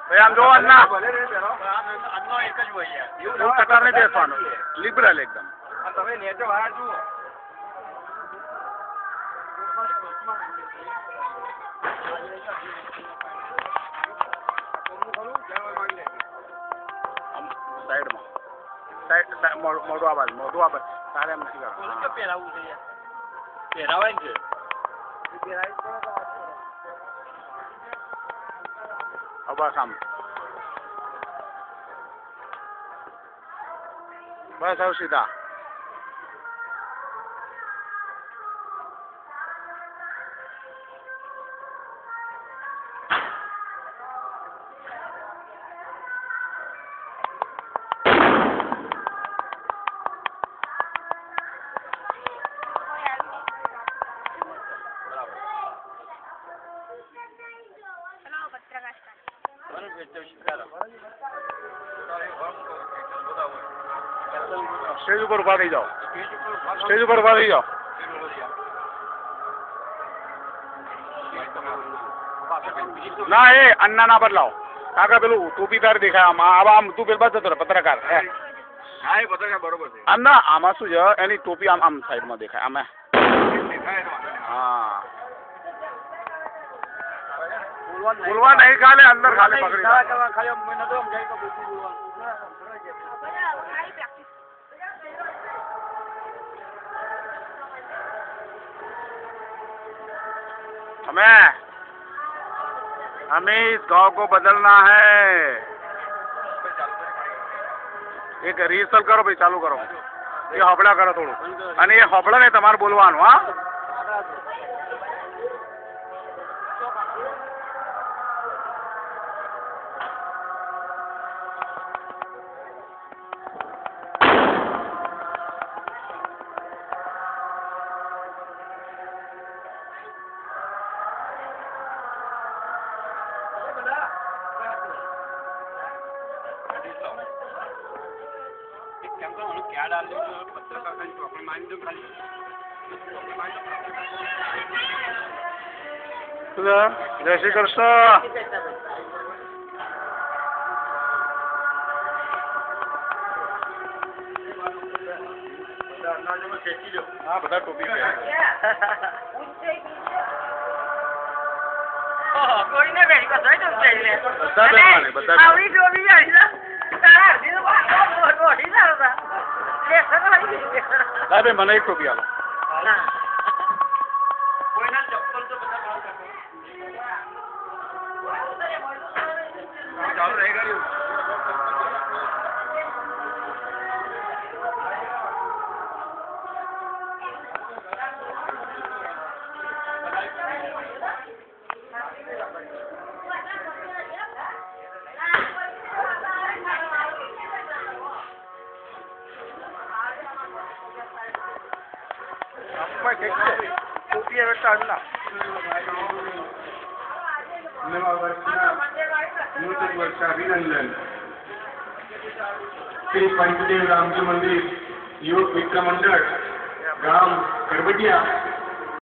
ભાઈ આમ જોવો અન્ના અન્નો એક જ હોય યાર. એવું કટાર નહીં બેસવાનું, લિબરલ એકદમ. તમે નેચે બહાર જુઓ. સાઈડમાં મોઢું આબાદ તારે એમ નથી કરવાનું. પહેરાવું છે યાર. પહેરાવાય ને છે. બસ આમ બસ હવે સીધા. સ્ટેજ ઉપર ઉભા થઈ જાઓ. સ્ટેજ ઉપર ઉભા થઈ જાઓ. ના એ અન્ના ના બદલાવો. કાકા પેલું ટોપી તારે દેખાય આમાં. આમ તું પેલા જતો રહે પત્રકાર. હા એ પત્રકાર બરોબર છે. અન્ના આમાં શું છે એની ટોપી આમ આમ સાઈડમાં દેખાય આમે. હા બોલવા નહીં ખાલે અંદર ખાલે પકડી हमें इस गांव को बदलना है. एक रिहर्सल करो भाई, चालू करो. ये हबड़ा करो थोड़ું અને એ હબળા ને તમારે બોલવાનું. હા क्या डाल दो पत्रकार का चौकड़ी मारी दो खाली. જય શ્રી કૃષ્ણ. હા બધા ટોપી પહેરે. ભાઈ મને એક ટોપી આપો. ચાલુ રહી ગયું. ટોપી હવે ટાળના નવા વર્ષના નૂતન વર્ષ અભિનંદન. શ્રી પંચદેવ રામજી મંદિર યુવક મિત્ર મંડળ ગામ કરબડિયા